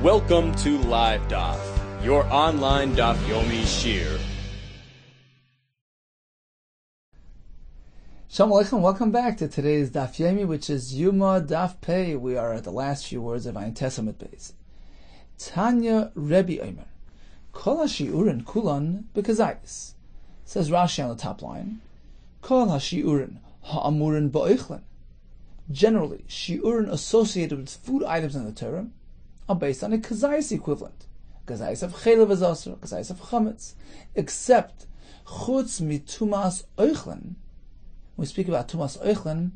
Welcome to Live Daf, your online Daf Yomi Shir. Shalom Aleichem, welcome back to today's Daf Yomi, which is YOMA Daf Pei. We are at the last few words of Ayin Tesamit Beis. Tanya Rebbe Omer, Kol HaShi'urin Kulan B'Kazayis. Says Rashi on the top line, Kol HaShi'urin Ha'amurin Ba'oichlin. Generally, shi'urin associated with food items in the Torah are based on a kazayis equivalent. Kazayis of chelev azasr, kazayis of chametz. Except, chutz mitumas oichlin. When we speak about tumas oichlin,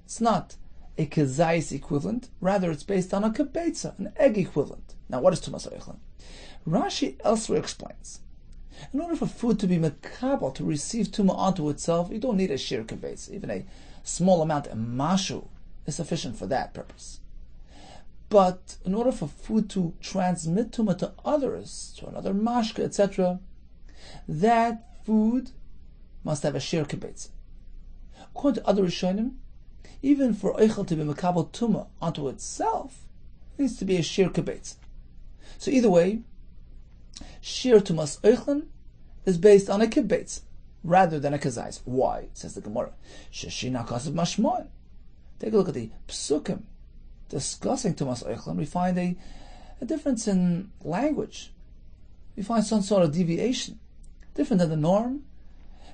it's not a kazayis equivalent, rather it's based on a kibetza, an egg equivalent. Now what is tumas oichlin? Rashi elsewhere explains, in order for food to be mekabel, to receive tuma onto itself, you don't need a shir kibetza. Even a small amount of mashu is sufficient for that purpose. But in order for food to transmit tuma to others, to another mashka, etc., that food must have a shir kibetza. According to other Rishonim, even for oichel to be mekabel tuma onto itself, it needs to be a shir kibetza. So either way, shir tumas oichlin is based on a kibetza rather than a kazayis. Why? Says the Gemara. Sheshina kasav mashmoin. Take a look at the psukim discussing tumas oichlin. We find a difference in language. We find some sort of deviation, different than the norm.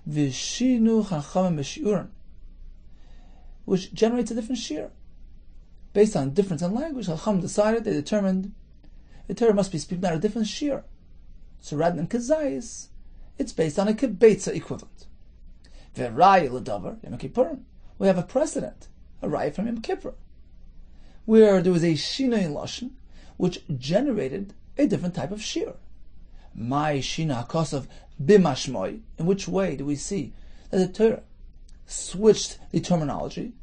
V'shinu chachamim b'shiurim, which generates a different shir. Based on difference in language, Chacham decided, they determined, the Torah must be speaking out a different shir. So rather than kazayis, it's based on a kibetza equivalent. V'raya l'davar Yom Kippurim. We have a precedent, a raya from Yom Kippur, where there was a shina in lashon, which generated a different type of shir. My shina hakosav b'mashmoi. In which way do we see that the Torah switched the terminology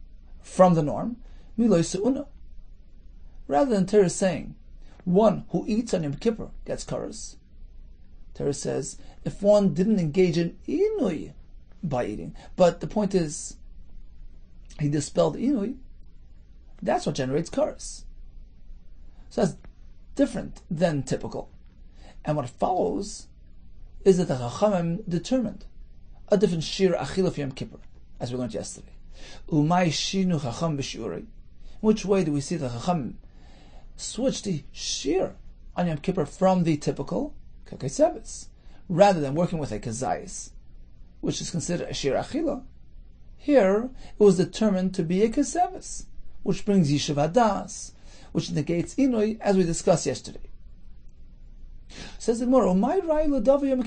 from the norm, miloi se'una? Rather than Torah saying, one who eats on Yom Kippur gets karas, Torah says, if one didn't engage in inui by eating, but the point is, he dispelled inui, that's what generates karas. So that's different than typical. And what follows is that the Chachamim determined a different shir achila for Yom Kippur, as we learned yesterday. Umay shinu Chacham b'shiurei. In which way do we see the Chachamim switch the shir on Yom Kippur from the typical kakei, rather than working with a kazayis, which is considered a shir achila? Here, it was determined to be a kasevis, which brings yishuv hadas, which negates inui, as we discussed yesterday. Says the Gemara, why go to Yom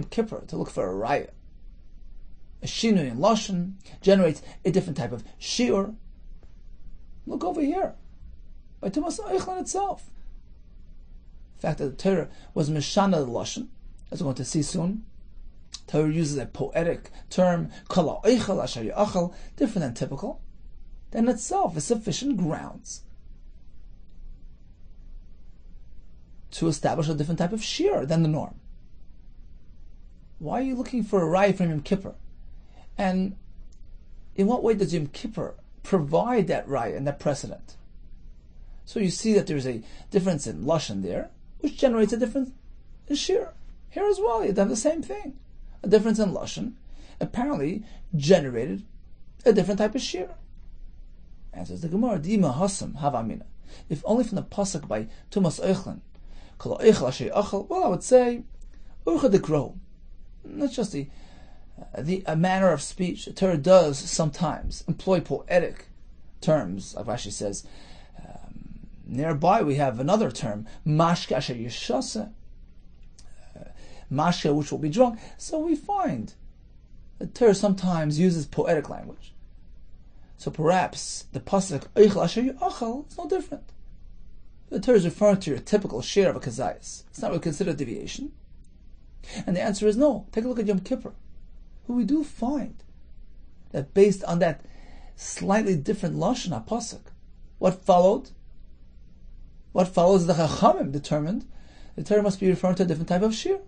Kippur to look for a raya? A shinui in lashon generates a different type of shiur. Look over here, by tumas oichlin itself. The fact that the Torah was mishana the lashon, as we're going to see soon. Torah uses a poetic term, kol ha'oichel asher ya'achal, different than typical. Then itself is sufficient grounds to establish a different type of shir than the norm. Why are you looking for a raya from Yom Kippur? And in what way does Yom Kippur provide that raya and that precedent? So you see that there's a difference in lashon there, which generates a difference in shir. Here as well, you've done the same thing. A difference in lashon apparently generated a different type of shir. Answers the Gemara, Dima hasam havamina. If only from the pasuk by tumas oichlin, kol ha'oichel asher ya'achal, well, I would say urcha dekro. Not just a manner of speech. The Torah does sometimes employ poetic terms, like Rashi says. Nearby we have another term, mashka asher yishasa, mashka which will be drunk. So we find the Torah sometimes uses poetic language. So perhaps the pasuk oichel asher ya'achal is no different. The Torah is referring to your typical share of a kazayis. It's not really considered a deviation. And the answer is no. Take a look at Yom Kippur, who we do find that based on that slightly different lashon pasuk, what followed? What follows the Chachamim determined the Torah must be referring to a different type of shir.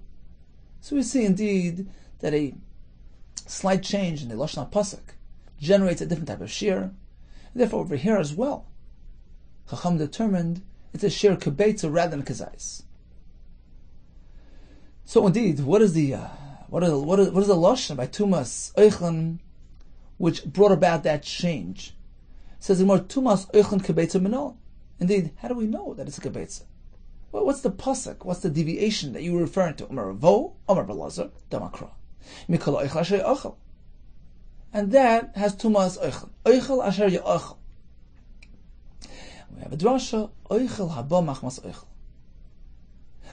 So we see indeed that a slight change in the lashon pasuk generates a different type of shir. Therefore, over here as well, Chacham determined it's a shir kibetza rather than kazais. So indeed, what is the lashon by tumas oichlin which brought about that change? It says more tumas oichlin kibetza minol. Indeed, how do we know that it's a kibetza? Well, what's the pasuk? What's the deviation that you were referring to? Amar vo, Amar belazar, damakra. Mikol oichel asher yochel. And that has tumas oichel. Oichel asher yochel. We have a drasha, oichel haba machmas oichel.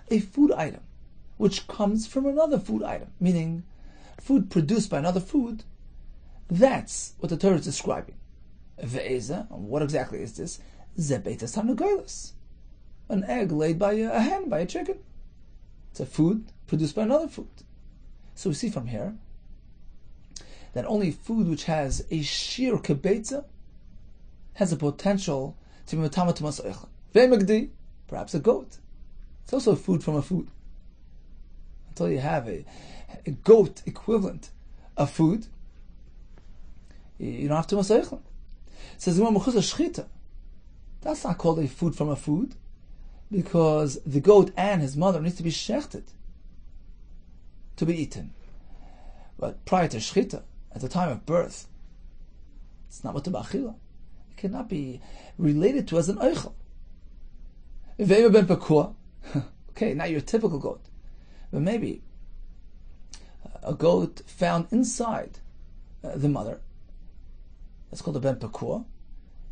A food item which comes from another food item, meaning food produced by another food. That's what the Torah is describing. Ve'eza, what exactly is this? Zebeitas tanugolos. An egg laid by a hen, by a chicken. It's a food produced by another food. So we see from here that only food which has a shir kebetza has a potential to be matama tumas oichel. Ve'megdi, perhaps a goat. It's also food from a food. Until you have a goat equivalent of food, you don't have tumas oichel. It says shchita. That's not called a food from a food, because the goat and his mother needs to be shechted to be eaten. But prior to shchita, at the time of birth, it's not mutab achila. It cannot be related to as an oichel. Ve'ema ben pekua. Okay, not your typical goat, but maybe a goat found inside the mother. That's called a ben pekua.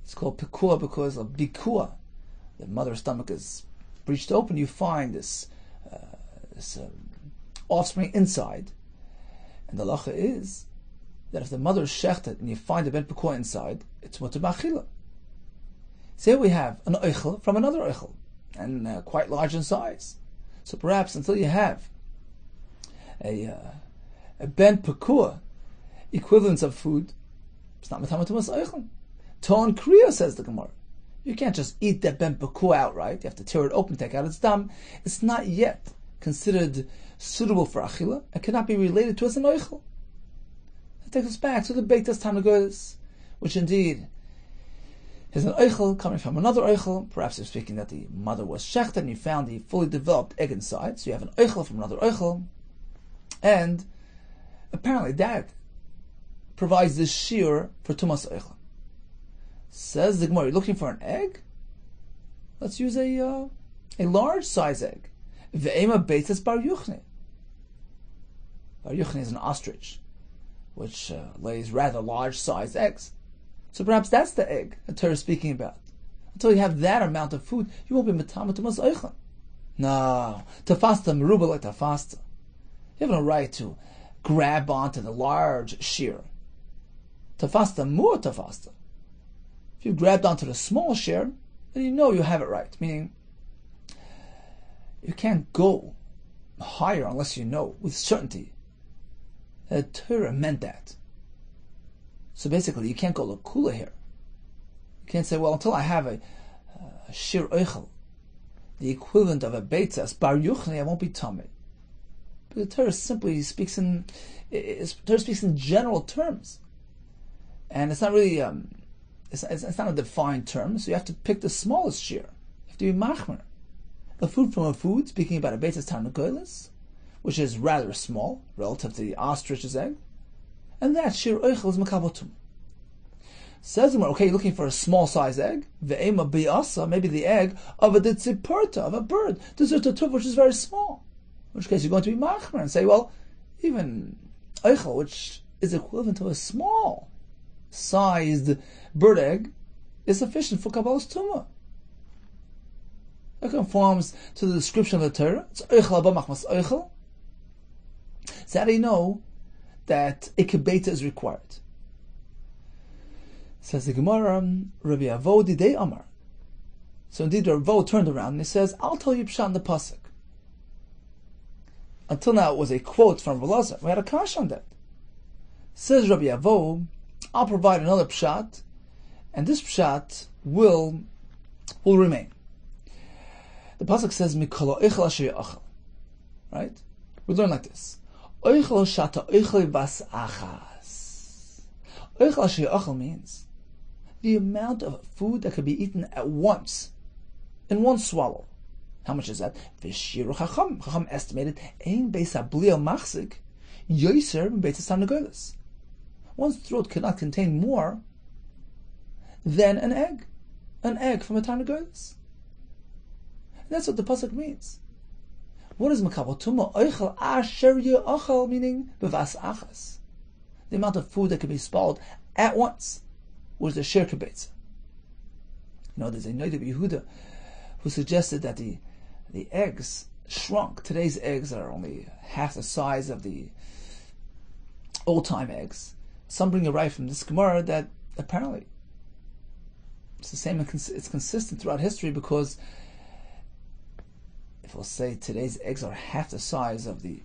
It's called pekua because of bikua. The mother's stomach is breached open. You find this offspring inside, and the halacha is that if the mother is shechted and you find the ben pekua inside, it's mutar b'achila. So here we have an oichel from another oichel, and quite large in size. So perhaps until you have a ben pekua equivalence of food, it's not matama tumas oichel. Ton kriya, says the Gemara. You can't just eat that ben pekua outright. You have to tear it open, take out its dam. It's not yet considered suitable for achila. It cannot be related to as an oichel. That takes us back to the beitas tanagolis, which indeed is an oichel coming from another oichel. Perhaps you're speaking that the mother was shechted and you found the fully developed egg inside. So you have an oichel from another oichel, and apparently that provides this shear for tumas oichel. Says the Gemara, you're looking for an egg? Let's use a large size egg. Ve'ema beitas bar yuchne. Bar yuchne is an ostrich, which lays rather large sized eggs. So perhaps that's the egg that Torah is speaking about. Until you have that amount of food, you won't be matama tumas oichel. No, tafasta meruba like tafasta. You have no right to grab onto the large shear. Tafasta more tafasta. If you grabbed onto the small share, then you know you have it right. Meaning, you can't go higher unless you know with certainty that Torah meant that. So basically, you can't go lakula here. You can't say, well, until I have a shir oichel, the equivalent of a beitzas bar yuchni, I won't be tummy. But the Torah simply speaks in general terms, and it's not really. It's not a defined term, so you have to pick the smallest shear. You have to be machmer. A food from a food, speaking about a beitzas tarnagolis, which is rather small relative to the ostrich's egg, and that shear oichel is makabotum. Says the Gemara, okay, you're looking for a small size egg. Ve'ema bi'asa, maybe the egg of a ditziporta, of a bird, dezertatuf, which is very small. In which case you're going to be machmer and say, well, even oichel, which is equivalent to a small sized bird egg, is sufficient for Kabbalah's Tumah. It conforms to the description of the Torah. It's oichel haba machmas oichel. So how do you know that a kibeta is required? Says the Gemara, Rabbi Yehuda Didei Amar. So indeed, Rabbi Yehuda turned around and he says, I'll tell you pshat in the pasuk. Until now, it was a quote from Rabbi Lazar. We had a kash on that. Says Rabbi Yehuda, I'll provide another pshat, and this pshat will remain. The pasuk says, "Mikol oichel asher yachal." Right? We learn like this: Oichel shata oichel bas achas. Oichel asher yachal means the amount of food that could be eaten at once, in one swallow. How much is that? V'shiru chacham. Chacham estimated, ein beis habliya machzik, yoser beis hatarnagolos. One's throat cannot contain more than an egg from a tarnagolos. That's what the pasuk means. What is makabel tuma oichel asher ye'achal, meaning bevas achas? The amount of food that can be swallowed at once was the shir kibetza. There's a Rabbi Yehuda who suggested that the eggs shrunk. Today's eggs are only half the size of the old-time eggs. Some bring a right from this Gemara that apparently it's the same, it's consistent throughout history, because if we'll say today's eggs are half the size of the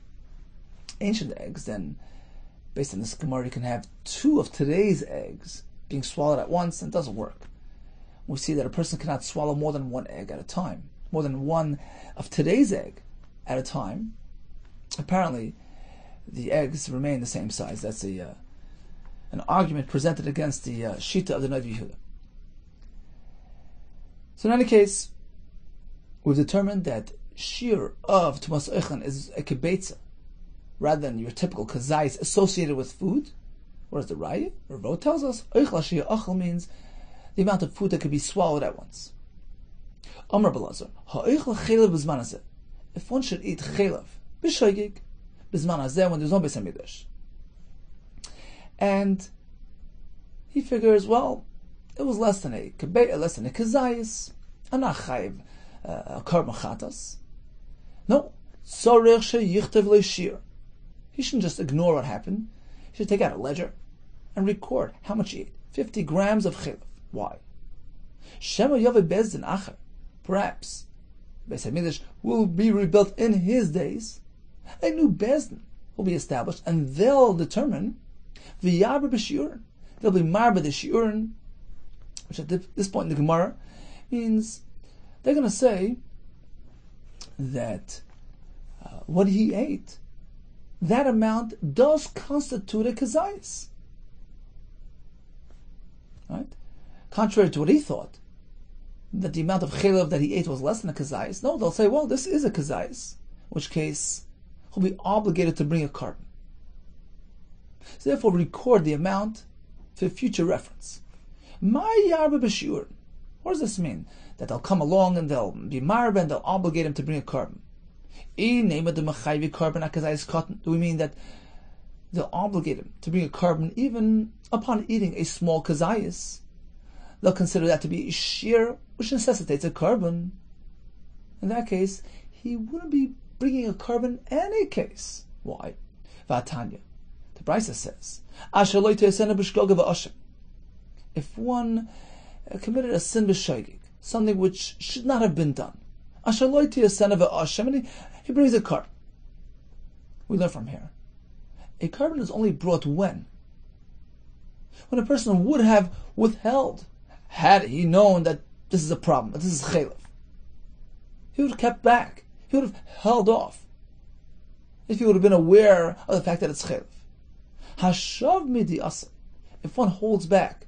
ancient eggs, then based on this Gemara you can have 2 of today's eggs being swallowed at once, and it doesn't work. We see that a person cannot swallow more than 1 egg at a time, more than 1 of today's egg at a time. Apparently the eggs remain the same size. That's an argument presented against the Shita of the Rabbi Yehuda. So in any case, we've determined that shir of Tumas Oichan is a kibetza, rather than your typical kazais associated with food. Whereas the Raya, Ravo tells us, Oichel Shir Achel means the amount of food that could be swallowed at once. Amar Belazar, Ha'oichel chelev b'zman hazeh. If one should eat chelev, b'shoigig, b'zman hazeh, when there's no Beis HaMikdash. And he figures, well, it was less than a kazayis, and not chayiv a korban chatas. No, tzorech sheyichtav le'shir. He shouldn't just ignore what happened. He should take out a ledger and record how much he ate. 50 grams of chelev. Why? Shema Yaveh Bezdin Acher. Perhaps Beis HaMikdash will be rebuilt in his days. A new Bezdin will be established, and they'll determine V'yaber b'shiurin. They'll be marba the shiurin, which at this point in the Gemara means they're going to say that what he ate, that amount does constitute a kazayis. Right? Contrary to what he thought, that the amount of chelev that he ate was less than a kazayis. No, they'll say, well, this is a kazayis, in which case he'll be obligated to bring a korban. So therefore record the amount for future reference. My yarba b'shiur. What does this mean? That they'll come along and they'll be marba and they'll obligate him to bring a korban. Do we mean that they'll obligate him to bring a korban even upon eating a small kazayis? They'll consider that to be a shir, which necessitates a korban. In that case, he wouldn't be bringing a korban in any case. Why? V'atanya. The Brisa says, if one committed a sin b'shoigig, something which should not have been done, and he brings a korban. We learn from here, a korban is only brought when a person would have withheld, had he known that this is a problem, that this is chelev. He would have kept back. He would have held off if he would have been aware of the fact that it's chelev. Hashav midi asa. If one holds back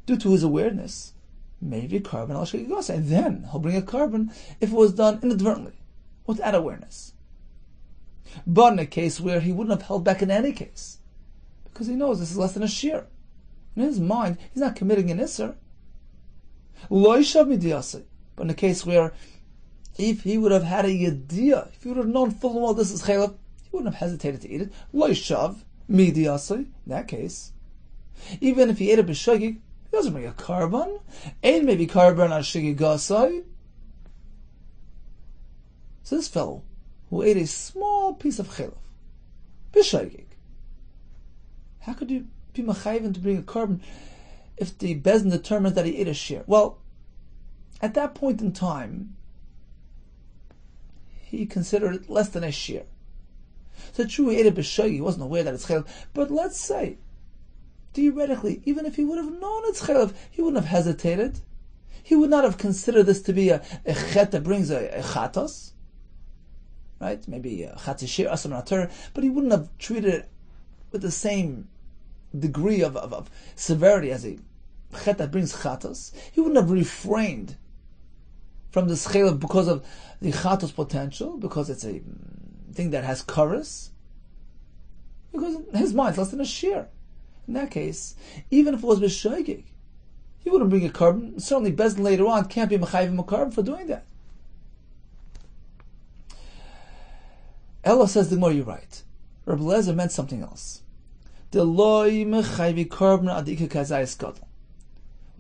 due to his awareness, maybe korban al shegigasa, and then he'll bring a korban if it was done inadvertently, without awareness. But in a case where he wouldn't have held back in any case, because he knows this is less than a shir, in his mind he's not committing an isser. Lo yishav midi asa. But in a case where if he would have had a yediyah, if he would have known full well this is chelev, he wouldn't have hesitated to eat it. Lo yishav midi asa. In that case, even if he ate a b'shogig, he doesn't bring a korban. Ain't maybe korban on shigigasai. So this fellow who ate a small piece of chelev, b'shogig, how could you be machayven to bring a korban if the bezdin determines that he ate a shir? Well, at that point in time, he considered it less than a shir. So true, he ate a b'shogig, he wasn't aware that it's chelev. But let's say, theoretically, even if he would have known it's chelev, he wouldn't have hesitated. He would not have considered this to be a chet that brings a chatos, right? Maybe a chatzishir asam natur, but he wouldn't have treated it with the same degree of severity as a chet that brings chatos, he wouldn't have refrained from this chaylev because of the chatos potential, because it's a thing that has chorus, because in his mind it's less than a shear. In that case, even if it was b'shoigig, he wouldn't bring a carbon. Certainly, Bezdin later on can't be mechayvim a carbon for doing that. Ella says the more you're right. Rabbi Lezer meant something else. What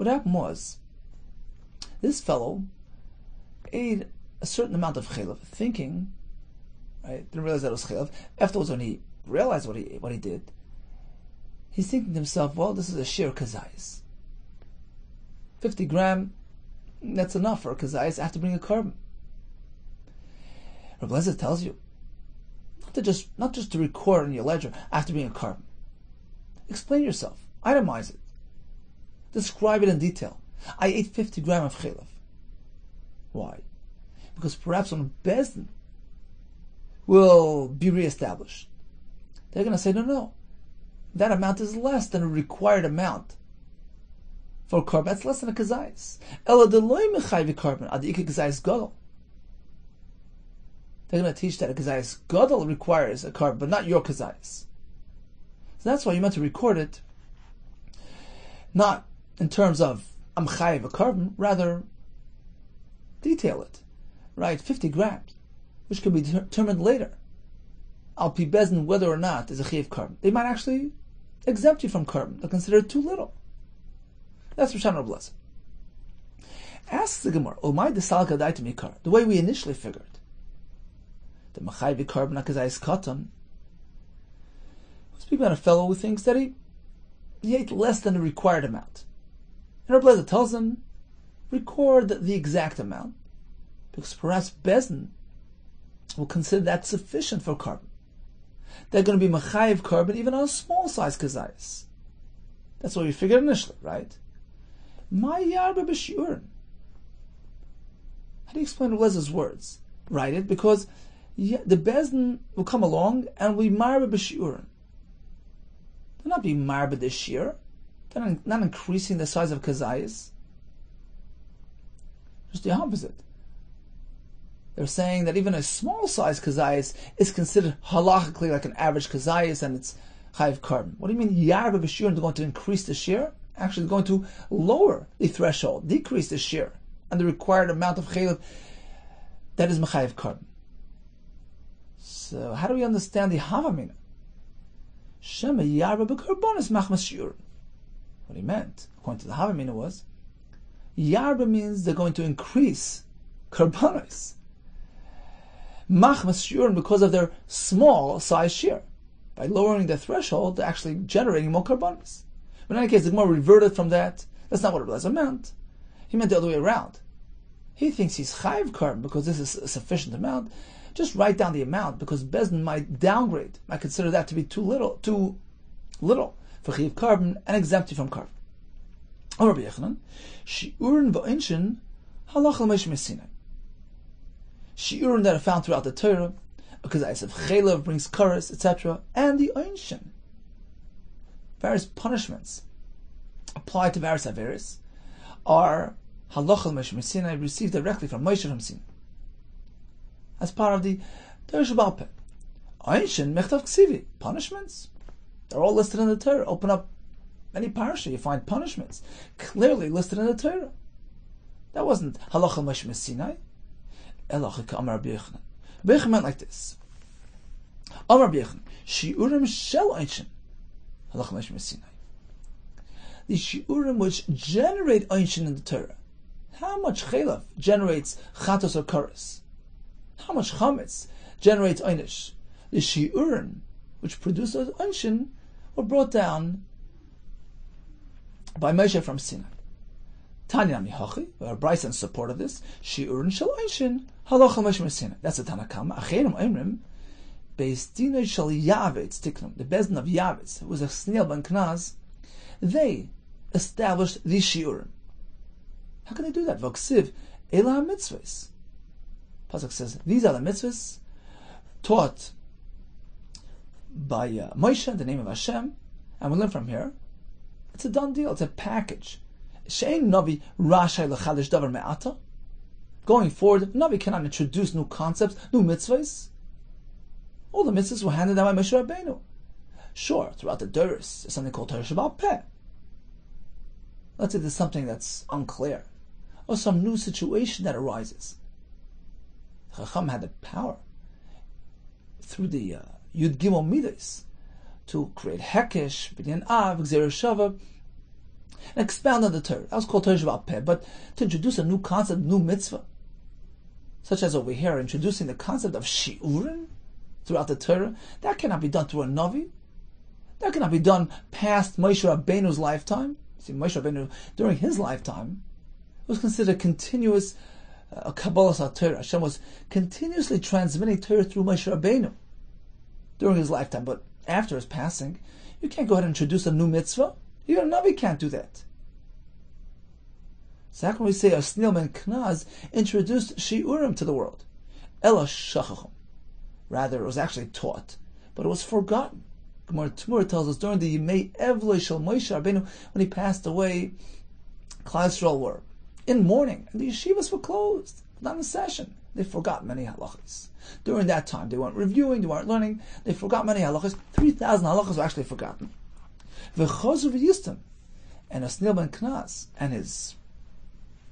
happened was, this fellow ate a certain amount of chaylev, thinking, right? Didn't realize that it was chaylev. Afterwards, when he realized what he did, he's thinking to himself, well, this is a sheer kazayis. 50 gram, that's enough for a kazayis. I have to bring a carbon. Rabbi Lezer tells you, not just to record in your ledger, I have to bring a carbon. Explain yourself. Itemize it. Describe it in detail. I ate 50 gram of chaylev. Why? Because perhaps when Bezdin will be reestablished, they're going to say, no, that amount is less than a required amount for a carbon. That's less than a kazayis. Ela deloy mechayvi carbon ad ika kazayis gadol. They're going to teach that a kazayis gadol requires a carbon, but not your kazayis. So that's why you meant to record it, not in terms of I'm chayiv a carbon, rather detail it, right? 50 grams, which can be determined later. Al pi bezdin whether or not is a chayiv carbon. They might actually exempt you from carbon. They'll consider it too little. That's Rishon Rabbi Lezer. Asks the Gemara, Omai desalka daitim ikar, the way we initially figured. The machayiv carbon akazayis katan. Speak about a fellow who thinks that he ate less than the required amount. And Rabbi Lezer tells him, record the exact amount, because perhaps Bezdin will consider that sufficient for carbon. They're going to be machayiv carbon even on a small size kazayis. That's what we figured initially, right? My yarba b'shiurin. How do you explain Rabbi Lezer's words? Write it, because the Bezdin will come along and will be marba b'shiurin. They're not being marba this year. They're not increasing the size of kazayis. Just the opposite. They're saying that even a small size kazayis is considered halachically like an average kazayis, and it's chayiv carbon. What do you mean yarba b'shir? They're going to increase the shear? Actually, they're going to lower the threshold, decrease the shear, and the required amount of chaylev that is mechayiv carbon. So how do we understand the havamina? Shema yarba b'karbonis machmas shiur. What he meant, according to the havamina, was yarba means they're going to increase karbonis. Machmas shiur because of their small size shear. By lowering the threshold, they're actually generating more karbonis. But in any case, the Gemara reverted from that. That's not what Rabbi Lezer meant. He meant the other way around. He thinks he's chayiv carbon because this is a sufficient amount. Just write down the amount, because Bezdin might downgrade, might consider that to be too little for chayiv carbon and exempt you from carbon. Oh, Rabbi Yechanan, shiurin v'oinshin halach l'meish mesinai. Shiurin that are found throughout the Torah, because I said chaylev brings chorus, etc., and the oinshin, various punishments applied to various averis, are halach l'meish mesinai, received directly from Moshe from Sinai, as part of the Torah Sheba'al Peh. Oinshin mechtav ksivi, punishments. They're all listed in the Torah. Open up any parasha, you find punishments clearly listed in the Torah. That wasn't halacha Moshe Sinai. Elachik Amar Rabbi Yehuda. Rabbi Yehuda meant like this. Amar Rabbi Yehuda, shiurim shel oinshin halacha Moshe Sinai. The shiurim which generate oinshin in the Torah. How much chaylev generates chatos or koros? How much chametz generates einish? The shiurim which produce those oinshin were brought down by Moshe from Sinai. Tanya mihachi, our Bryce in support of this. Shiurim shel oinshin halacha Moshe Sinai. That's the Tanakama. Acherim oimrim beis dinai shel Yavetz tiknum. The Bezdin of Yavetz, who was a snail ben Knaz, they established these shiurim. How can they do that? V'oksiv ela mitzvahs. Pasuk says these are the mitzvahs taught by Moshe, the name of Hashem, and we learn from here. It's a done deal. It's a package. Shein Navi Rashai L'Chadish Davar Me'ata. Going forward, Navi cannot introduce new concepts, new mitzvahs. All the mitzvahs were handed down by Moshe Rabbeinu. Sure, throughout the Doros, there's something called Torah Shabbat Peh. Let's say there's something that's unclear, or some new situation that arises. Chacham had the power through the Yud Gimel Midas to create Hekesh, B'nyan Av, Gzeir Shava, and expound on the Torah. That was called Torah Shabbat Peh. But to introduce a new concept, new mitzvah, such as over here, introducing the concept of Shi'urin throughout the Torah, that cannot be done through a Navi. That cannot be done past Moshe Rabbeinu's lifetime. See, Moshe Rabbeinu, during his lifetime, was considered continuous Kabbalah Torah. Hashem was continuously transmitting Torah through Moshe Rabbeinu during his lifetime. But after his passing, you can't go ahead and introduce a new mitzvah. Even a Navi can't do that. So how can we say a Snil ben Knaz introduced Shi'urim to the world? Ela Shachachim. Rather, it was actually taught, but it was forgotten. Gemara Tumur tells us during the Yimei Evloi Shel Moshe Rabbeinu, when he passed away, Klal Yisrael were in mourning, and the yeshivas were closed, not in session. They forgot many halachas. During that time, they weren't reviewing, they weren't learning, they forgot many halachas. 3,000 halachas were actually forgotten. V'chozu v'yistam, and Asnil ben Knaz and his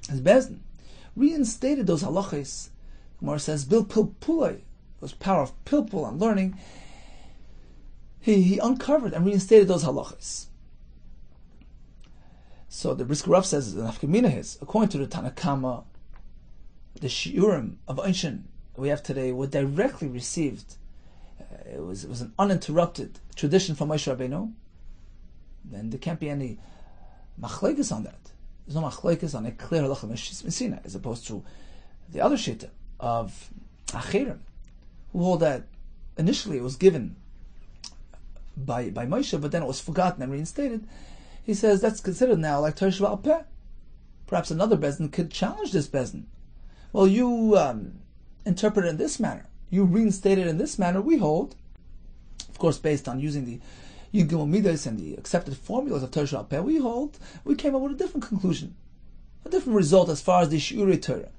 Bezdin reinstated those halachas. Gemara says, Bil Pilpulai, those power of Pilpul and learning, he uncovered and reinstated those halachas. So the Brisker Rav says, the nafkamina is, according to the Tanakama, the shiurim of Einshin we have today were directly received. It was an uninterrupted tradition from Moshe Rabbeinu. Then there can't be any machlekes on that. There's no machlekes on a clear halacha Sinai, as opposed to the other shita of Achirim, who hold that initially it was given by Moshe, but then it was forgotten and reinstated. He says that's considered now like Torah Shabbat Peh. Perhaps another Bezdin could challenge this Bezdin. Well, you interpret it in this manner. You reinstate it in this manner. We hold, of course, based on using the Yud Gimel Midas and the accepted formulas of Torah Shabbat Peh, we came up with a different conclusion, a different result as far as the Shiurei Torah.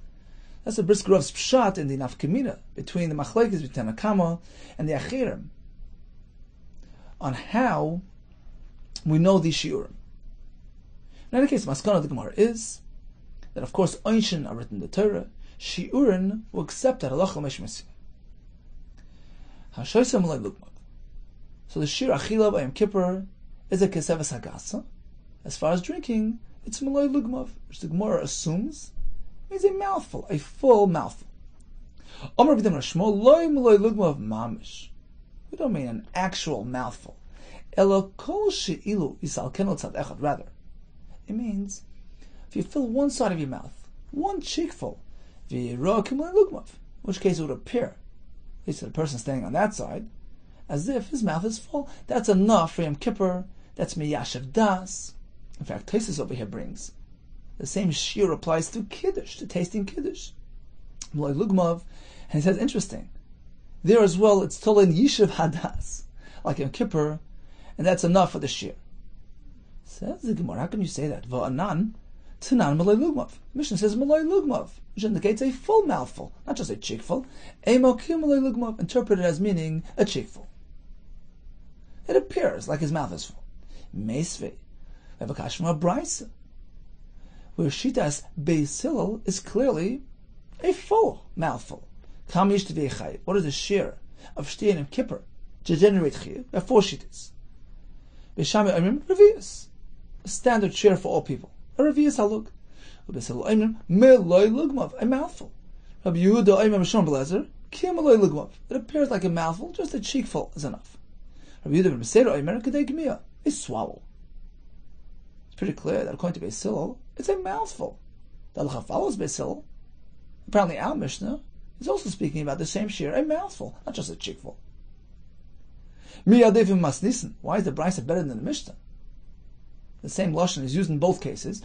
That's the Brisker Rav's pshat in the nafkamina between the machlekes between Akama and the Achirim on how we know these shiurim. In any case, maskana of the Gemara is that, of course, Einshin are written in the Torah. Shiurim will accept that halacha meshmesi. Hashoysam l'ay lugmav. So the shir achila by Yom Kippur is a keseves hagasa. As far as drinking, it's malay lugmav, which the Gemara assumes means a mouthful, a full mouthful. Omer b'dem rashmo loy malay lugmav mamish. We don't mean an actual mouthful. Elo kol she'ilu yisalkenu tzad echad. Rather, it means if you fill one side of your mouth, one cheekful, v'yirah kimlay lugmav, in which case it would appear, at least to the person standing on that side, as if his mouth is full. That's enough for Yom Kippur. That's miyashav das. In fact, Tosfos over here brings the same shir applies to kiddush, to tasting kiddush, malay lugmav, and he says interesting. There as well, it's told in Yishuv Hadas, like Yom Kippur, and that's enough for the shir. Says the Gemara, how can you say that? Va'anan, Tanan Malay Lugmav. The Mishnah says Malay Lugmav, which indicates a full mouthful, not just a cheekful. Emokim Malay Lugmav, interpreted as meaning a cheekful. It appears like his mouth is full. Meisve, we have a kash from a brisa, where Shitas Beis Hillel is clearly a full mouthful. What is the share of Shtei and Kippur to generate chiyuv? We have 4 shittas. B'shami Oimrim Revius, a standard share for all people. A Revius halug. B'Sel Oimrim Meloi Lugmav, a mouthful. Rabbi Yehuda Oimrim Shon Belezer Ki Meloi Lugmav. It appears like a mouthful, just a cheekful is enough. Rabbi Yehuda Ben Meseira Oimrim Kedei Gmiya, a swallow. It's pretty clear that according to Beis Hillel, it's a mouthful. The halacha follows Beis Hillel. Apparently, our Mishnah is also speaking about the same shir, a mouthful, not just a cheekful. Why is the brisa better than the Mishnah? The same lashon is used in both cases.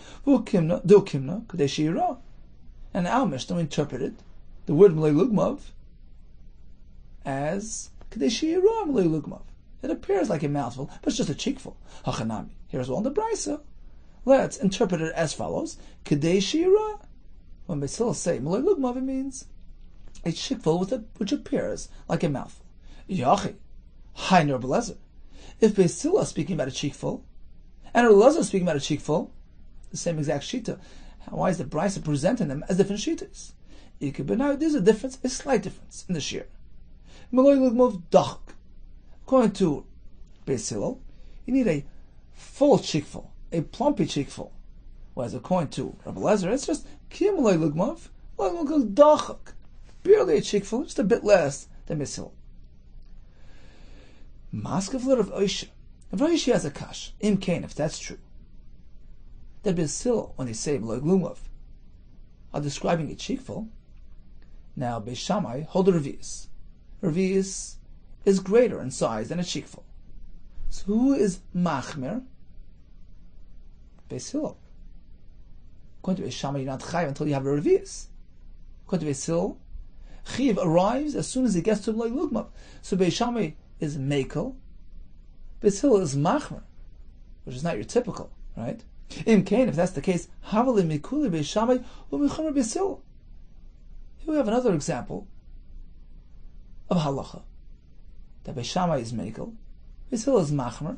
And our Mishnah interpreted the word malay lugmav as kedei she'ira malay lugmav. It appears like a mouthful, but it's just a cheekful. Hachanami. Here as well in the brisa. Let's interpret it as follows. Kedei shira. When Beis Hillel say Malay Lugmav, it means a chickful which appears like a mouthful. Yachi. Hi Rabbi Lezer. If Beis Hillel is speaking about a chickful, and Rabbi Lezer is speaking about a chickful, the same exact shita, why is the Brisa presenting them as different shitas? But now there's a difference, a slight difference in the shir. Malay Lugmav dachak. According to Beis Hillel, you need a full chickful, a plumpy chickful. Whereas according to Rabbi Lezer, it's just Kimalay Lugmav, Dachak. Barely a chickful, just a bit less than Beis Hillel. Maskefler of Oisha. If Oisha has a kash, Im Kain, if that's true, that Beis Hillel, when they say Malay Lugmav, are describing a chickful, now Beis Shammai hold a revius. Revius is greater in size than a chickful. So who is Machmer? Beis Hillel. According to Beis Shammai, you're not chayiv until you have a revius. According to Beis Hillel, Chiv arrives as soon as he gets to Malay Lugmav. So Beis Shammai is Mekel, Beis Hillel is Machmer, which is not your typical, right? Im Kain, if that's the case, Havali Mikuli Beis Shammai u'Mechamer Beis Hillel. Here we have another example of halacha. That Beis Shammai is Mekel, Beis Hillel is Machmer,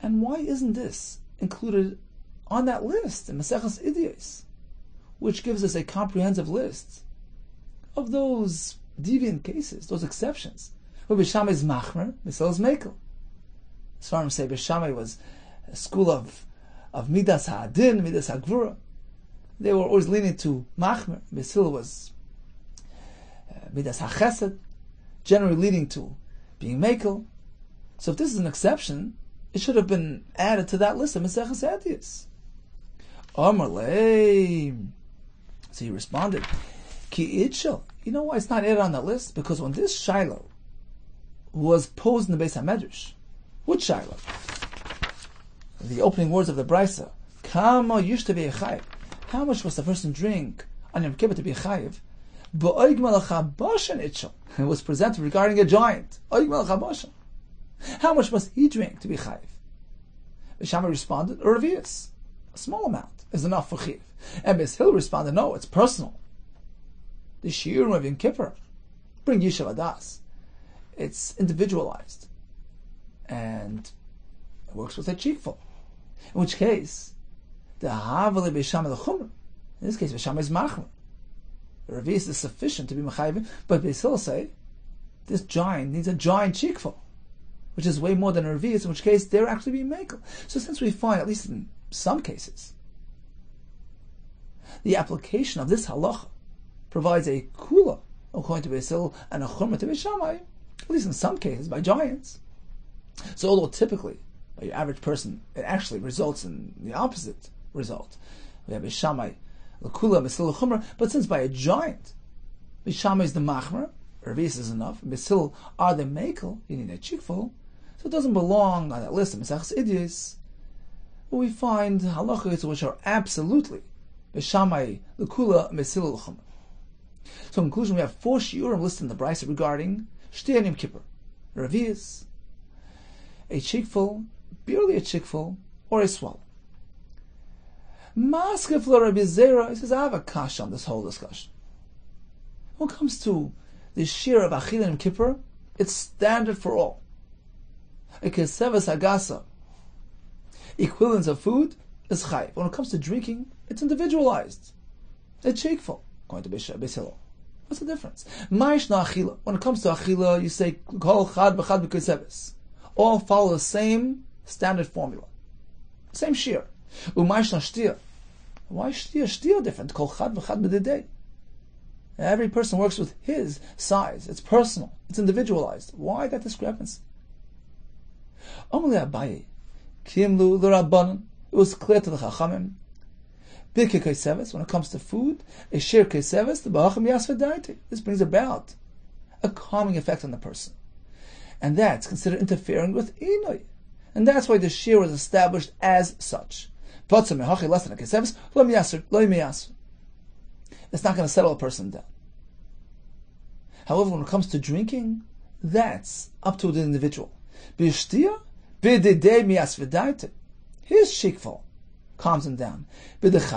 and why isn't this included on that list in Maseches Idiyos, which gives us a comprehensive list of those deviant cases, those exceptions, where Beis Shammai is Machmer, Beis Hillel is Mekel. Svarim say Beis Shammai was a school of Midas HaAdin, Midas HaGvura. They were always leaning to Machmer. Beis Hillel was Midas HaChesed, generally leading to being Mekel. So if this is an exception, it should have been added to that list of Maseches Idiyos. Amarle. So he responded, Ki itchel. You know why it's not added on that list? Because when this Shiloh was posed in the Beis HaMedrash, which Shiloh? The opening words of the Brisa, Kama used to be a chayiv. How much must the person drink on Yom Kippur to be a chayiv? Ba'oig malacha bashan itchel. It was presented regarding a giant. Oig malacha bashan. How much must he drink to be chayiv? Beis Shammai responded, Revius. A small amount is enough for chayiv. And Beis Hillel responded, no, it's personal. The shiurim of Yom Kippur bring Yishuv Adas. It's individualized. And it works with a chickful. In which case, the Havali Beis Shammai l'chumra. In this case, Beis Shammai is Machmer. The Revius is sufficient to be Mechayiv, but Beis Hillel say, this giant needs a giant chickful, which is way more than a Revius, in which case they're actually being Mekel. So since we find, at least in some cases, the application of this halacha provides a kula, according to Beis Hillel, and a chumrah to Beis Shammai, at least in some cases, by giants. So although typically, by your average person, it actually results in the opposite result. We have Beis Shammai, l'kula, Beis Hillel, chumrah, but since by a giant, Beis Shammai is the machmer, Revius is enough, Beis Hillel are the mekel, you need a chickful, so it doesn't belong on that list of Maseches Idiyos. But we find halachos which are absolutely Beis Shammai, l'kula, Beis Hillel, l'chumrah. So in conclusion, we have 4 shiurim listed in the Brisa regarding Shtei Yom Kippur, Revius, a chickful, barely a chickful, or a swallow. Maskefler Rabbi Zera, he says, I have a kasha on this whole discussion. When it comes to the shir of Achila Yom Kippur, it's standard for all. A kesevas agasa, equivalence of food, is chayiv. When it comes to drinking, it's individualized. A chickful, according to Beis Hillel. What's the difference? Ma'ishna achila. When it comes to achila, you say kol chad b'chad b'keseves. All follow the same standard formula, same shir. U'ma'ishna shtia. Why shtia? Shtia different. Kol chad v'chad b'didei. Every person works with his size. It's personal. It's individualized. Why that discrepancy? Amalei Abaye, kimlu l'rabbanon. It was clear to the chachamim. Birke keseves, when it comes to food, a shir keseves, the ba'achim yasvedaiti. This brings about a calming effect on the person. And that's considered interfering with inoi. And that's why the shir was established as such. It's not going to settle a person down. However, when it comes to drinking, that's up to the individual. His shikful calms him down. But his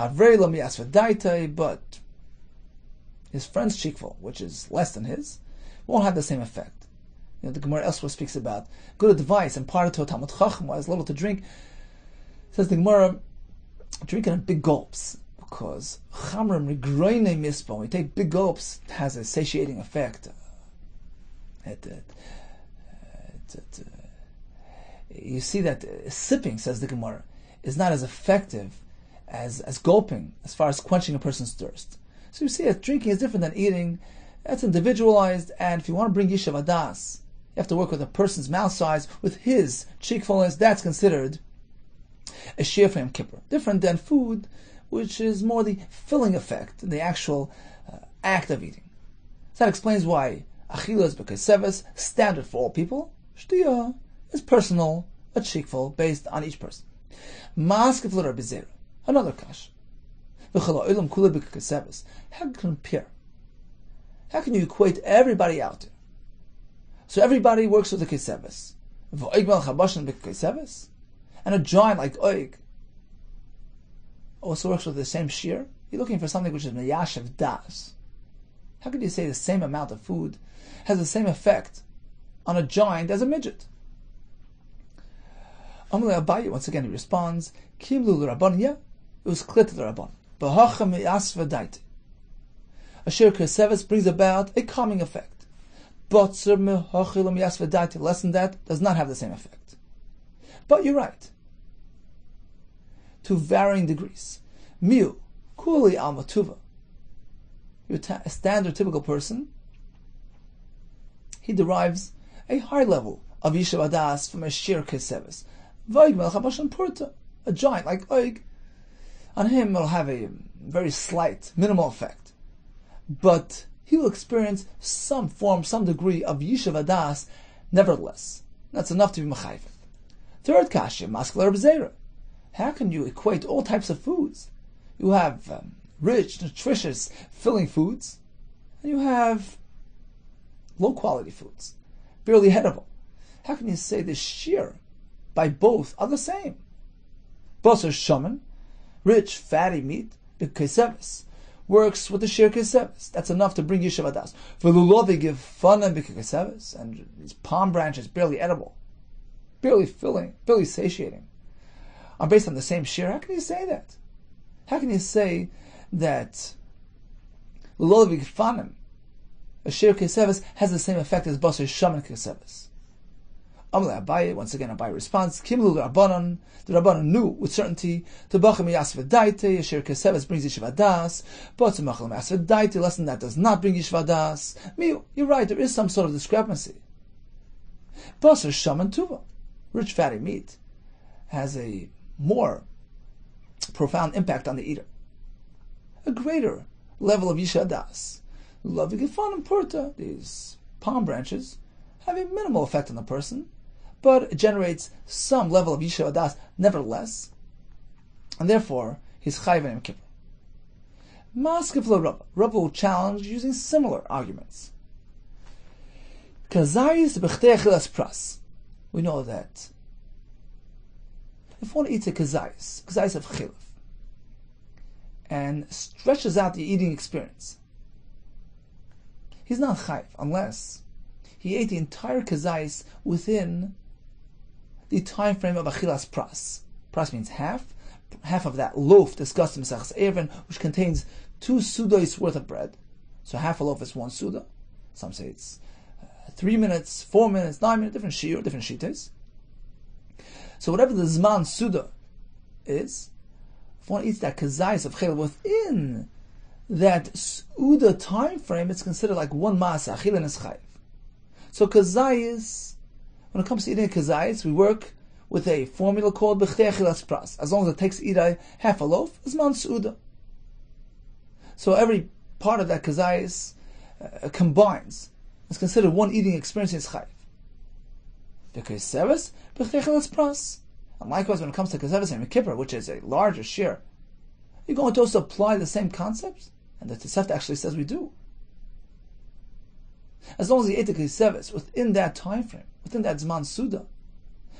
friend's cheekful, which is less than his, won't have the same effect. The Gemara elsewhere speaks about good advice imparted to a Talmud Chacham who has little to drink. Says the Gemara, drinking in big gulps, because chamrim rigroine mispo, when you take big gulps, it has a satiating effect. You see that sipping, says the Gemara, is not as effective as gulping as far as quenching a person's thirst. So you see that drinking is different than eating. That's individualized, and if you want to bring Yishuv Adas, you have to work with a person's mouth size, with his cheekfulness. That's considered a shear for Yom Kippur. Different than food, which is more the filling effect, the actual act of eating. So that explains why Achila is b'kaiseves, standard for all people. Shtiya is personal, a cheekful, based on each person. Maskef l'Rabbi Zera, another kash. V'chala olam kula b'kaiseves. How can you compare? How can you equate everybody out there? So everybody works with the kaiseves. V'oigmal chabashan b'kaiseves. And a giant like Oig also works with the same shear. You're looking for something which is meyashev das. How could you say the same amount of food has the same effect on a giant as a midget? Amalei Abaye, once again, he responds, Kimlu l'Rabban, yeah, it was clear to the Rabban. B'hacha me'asva daite. A shear kaiseves brings about a calming effect. Botzer me'hacha me'asva daite, less than that, does not have the same effect. But you're right. To varying degrees. Miu, kuli al matuva. You're a standard, typical person. He derives a high level of Yishuv Adas from a sheer kaiseves. V'oig melech habashan purta. A giant like Oig. On him it'll have a very slight, minimal effect. But he will experience some form, some degree of Yishuv Adas nevertheless. That's enough to be mechayv. Third kasha, maskler b'zeira. How can you equate all types of foods? You have rich, nutritious, filling foods, and you have low-quality foods, barely edible. How can you say the shear by both are the same? Basar shaman, rich, fatty meat, b'kaiseves, works with the shear kaiseves. That's enough to bring Yishuv Adas. V'lulavi give fana b'kaiseves, and these palm branches, barely edible, barely filling, barely satiating, are based on the same shear. How can you say that? How can you say that Lulavi Gfanim, a shear kaiseves, has the same effect as Basar Shaman kaiseves? Amalei Abaye, once again Abaye responds, Kimlu Rabbanon, the Rabbanon knew with certainty, Tabachim Yasv Daite, a shear kaiseves brings Yishuv Adas, but Tzemachim Yasv Daite, less than that does not bring Yishuv Adas. You're right, there is some sort of discrepancy. Basar Shaman Tuva, rich fatty meat, has a more profound impact on the eater. A greater level of Yishuv Adas. Lulavi Gefanim Purta, these palm branches, have a minimal effect on the person, but it generates some level of Yishuv Adas nevertheless, and therefore he's chayiv in Yom Kippur. Maskef l'Rabba. Rabba will challenge using similar arguments. Kazayis b'chtei achilas pras. We know that if one eats a kazayis of chilaf, and stretches out the eating experience, he's not chayiv unless he ate the entire kazayis within the time frame of achilas pras. Pras means half of that loaf discussed in Mesachas Erevin, which contains 2 sudos worth of bread. So half a loaf is 1 suda. Some say it's 3 minutes, 4 minutes, 9 minutes, different shiur, different shitas. So whatever the zman suda is, if one eats that kazayis of chayil within that suda time frame, it's considered like 1 masa, chayil and chayiv. So kazayis, when it comes to eating a kazayis, we work with a formula called b'chtei achilas pras. As long as it takes eat half a loaf, zman suda. So every part of that kazayis combines. It's considered one eating experience in chayiv. The kaiseves b'chtei achilas pras. And likewise, when it comes to kaiseves and Yom Kippur, which is a larger share, you're going to also apply the same concepts, and the Tosefta actually says we do. As long as you ate the kaiseves within that time frame, within that zman suda,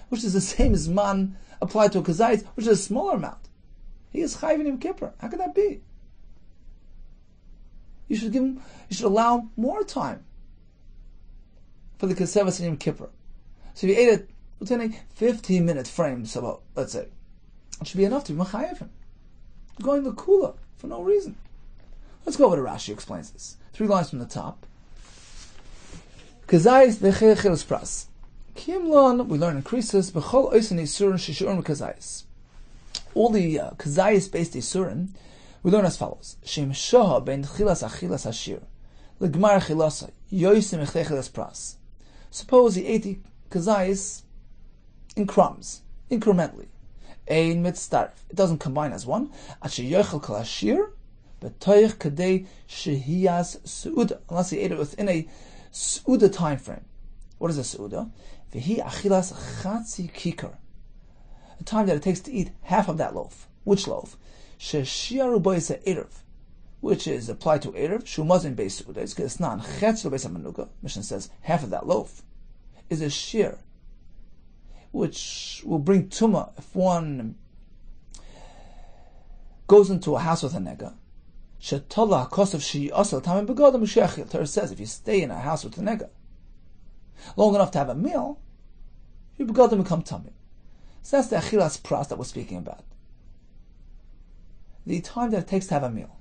which is the same as zman applied to a kazayis, which is a smaller amount. He is chayiv in Yom Kippur. How could that be? You should allow more time for the kesevas in Yom Kippur. So if you ate it within a 15-minute frame, so let's say, it should be enough to be mechayev him. Going the kula for no reason. Let's go over to Rashi explains this. 3 lines from the top. Kazayis v'chechelos pras. Kimlon, we learn in Krisis, b'chol oisen isurin shishurim kazayis. All the kazayis-based isurin, we learn as follows. Shem shoha ben chilas achilas hashir. L'gmar chilasa, yoisim v'chechelos pras. Suppose he ate the kazayis in crumbs, incrementally. Ein mitzdarf. It doesn't combine as one. Asher yochel kol hashir, b'toich kadei shehiyas su'uda. Unless he ate it within a su'uda time frame. What is a su'uda? V'hi achilas chatzi kikar. The time that it takes to eat half of that loaf. Which loaf? Sheshiaru boisa erev, which is applied to erev. Shumazin beis su'uda. It's not chetz beis hamanuka. Mishnah says half of that loaf is a shir, which will bring tumah if one goes into a house with a nega. Shetala kosav shi asal tamim begodam u'shechil. Torah says if you stay in a house with a nega long enough to have a meal, your begodam become tamim. So that's the achilas pras that we're speaking about. The time that it takes to have a meal.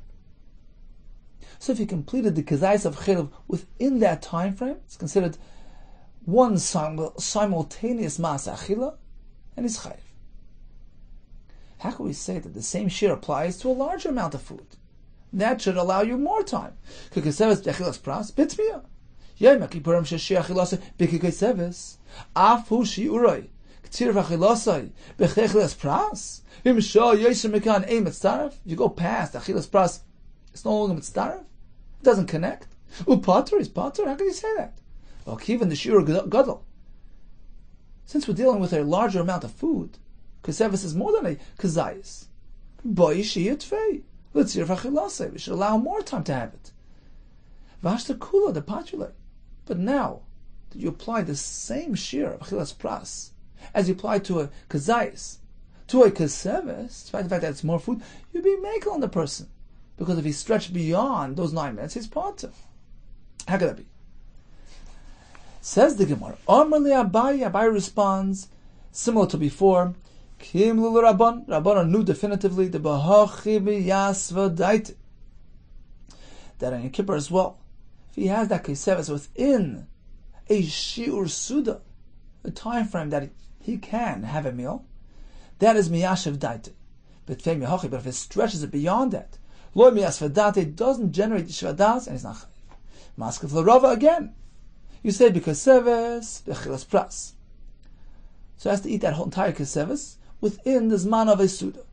So if you completed the kazayis of chilv within that time frame, it's considered one simultaneous masa achila, and is chayiv. How can we say that the same shir applies to a larger amount of food? That should allow you more time. K'keseves b'achilas pras bitzmiya. YOMA kippurim sheshir achilasa b'keseves afu shi'uroi k'tir v'achilasai b'chechilas pras im shah yosher mekan ein mitzdaref. You go past achilas pras, it's no longer mitzdaref. It doesn't connect. Upater is pater. How can you say that? Well, even the shir gadol. Since we're dealing with a larger amount of food, keseves is more than a kazayis. Boi shiyat fei. Let's hear v'achilase. We should allow more time to have it. Vashta kula the patule. But now that you apply the same shir of achilas pras as you apply to a kazayis, to a keseves, despite the fact that it's more food, you'd be makel on the person, because if he stretched beyond those 9 minutes, he's part of. How could that be? Says the Gemara, Abai responds, similar to before, Kim lulu Rabban. Rabban knew definitively the Bahachi b'yasva daite, that in Yom Kippur as well, if he has that keseves within a shiur suda, a time frame that he can have a meal, that is miyashav daite. But if it stretches it beyond that, lo miyasva daite doesn't generate shvadas, and it's not chayiv. Maskav l'rava again. You say because keseves b'chilas pras. So he has to eat that whole entire keseves within the zman of a suda.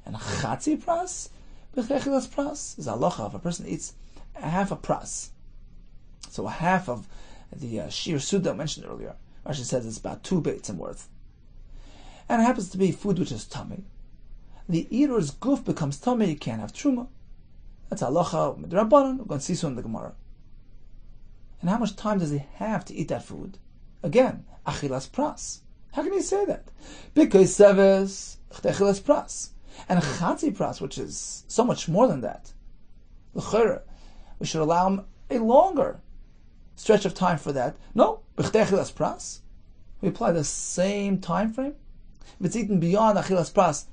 And chatzi pras b'chilas pras is halacha. If a person eats half a pras, so a half of the shir suda mentioned earlier, Rashi says it's about 2 beitzim worth, and it happens to be food which is tummy, the eater's guf becomes tummy. He can't have truma. That's halacha midrabanan. We're going to see soon in the Gemara. And how much time does he have to eat that food? Again, achilas pras. How can you say that? Because seves achilas pras and chatzi pras, which is so much more than that. L'chera, we should allow him a longer stretch of time for that. No, achilas pras. We apply the same time frame. If it's eaten beyond achilas pras,